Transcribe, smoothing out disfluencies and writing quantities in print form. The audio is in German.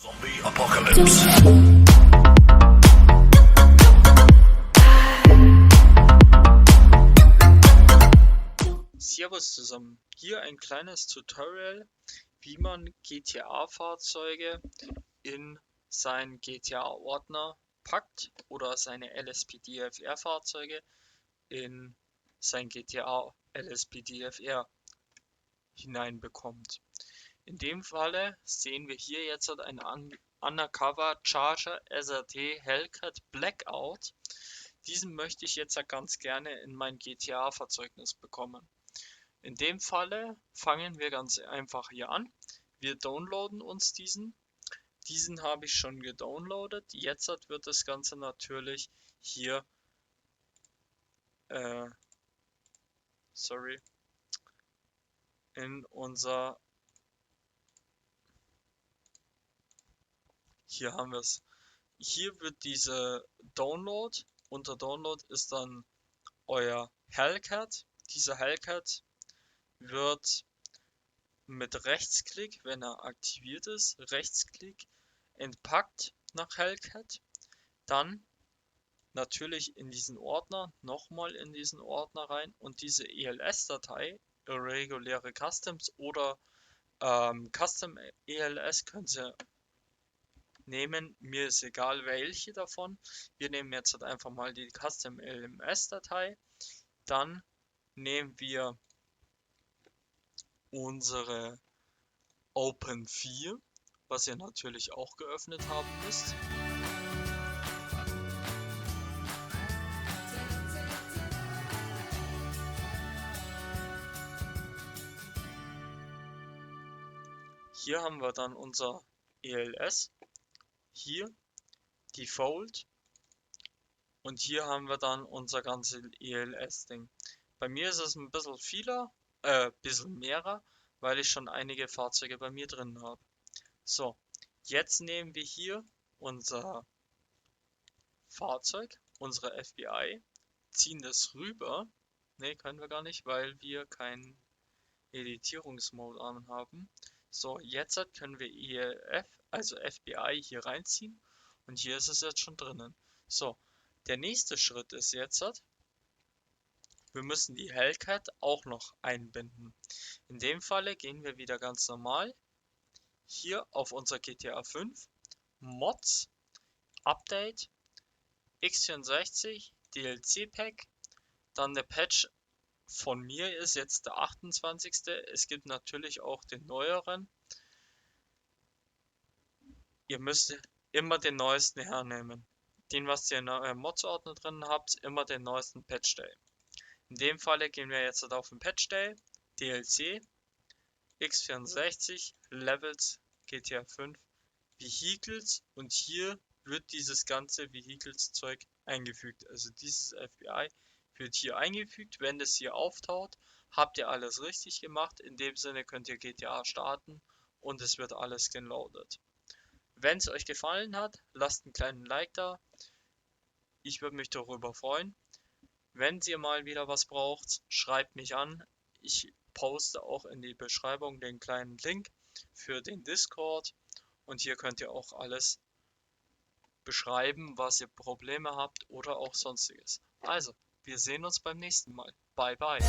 Zombie Apocalypse. Servus zusammen, hier ein kleines Tutorial, wie man GTA-Fahrzeuge in seinen GTA-Ordner packt oder seine LSPDFR-Fahrzeuge in sein GTA LSPDFR hineinbekommt. In dem Falle sehen wir hier jetzt einen Undercover Charger SRT Hellcat Blackout. Diesen möchte ich jetzt ganz gerne in mein GTA-Verzeichnis bekommen. In dem Falle fangen wir ganz einfach hier an. Wir downloaden uns diesen. Diesen habe ich schon gedownloadet. Jetzt wird das Ganze natürlich hier in unser, hier haben wir es. Hier wird diese Download, unter Download ist dann euer Hellcat. Dieser Hellcat wird mit Rechtsklick, wenn er aktiviert ist, Rechtsklick entpackt nach Hellcat, dann natürlich in diesen Ordner, nochmal in diesen Ordner rein und diese ELS-Datei, irreguläre Customs oder Custom ELS könnt ihr nehmen, mir ist egal welche davon. Wir nehmen jetzt einfach mal die Custom LMS-Datei, dann nehmen wir unsere Open 4, was ihr natürlich auch geöffnet haben müsst. Hier haben wir dann unser ELS, hier Default und hier haben wir dann unser ganzes ELS-Ding. Bei mir ist es ein bisschen mehrer, weil ich schon einige Fahrzeuge bei mir drin habe. So, jetzt nehmen wir hier unser Fahrzeug, unsere FBI, ziehen das rüber. Ne, können wir gar nicht, weil wir keinen Editierungsmode anhaben. So, jetzt können wir ELF, also FBI hier reinziehen und hier ist es jetzt schon drinnen. So, der nächste Schritt ist jetzt, wir müssen die Hellcat auch noch einbinden. In dem Falle gehen wir wieder ganz normal hier auf unser GTA 5, Mods, Update, x64, DLC Pack, dann der Patch von mir ist jetzt der 28. Es gibt natürlich auch den neueren. Ihr müsst immer den neuesten hernehmen. Den, was ihr in eurem Mods-Ordner drin habt, immer den neuesten Patch Day. In dem Falle gehen wir jetzt auf den Patch Day, DLC, x64, Levels, GTA 5, Vehicles und hier wird dieses ganze Vehicles-Zeug eingefügt. Also dieses FBI wird hier eingefügt. Wenn das hier auftaucht, habt ihr alles richtig gemacht. In dem Sinne könnt ihr GTA starten und es wird alles geloadet. Wenn es euch gefallen hat, lasst einen kleinen Like da. Ich würde mich darüber freuen. Wenn ihr mal wieder was braucht, schreibt mich an. Ich poste auch in die Beschreibung den kleinen Link für den Discord. Und hier könnt ihr auch alles beschreiben, was ihr Probleme habt oder auch sonstiges. Also, wir sehen uns beim nächsten Mal. Bye bye.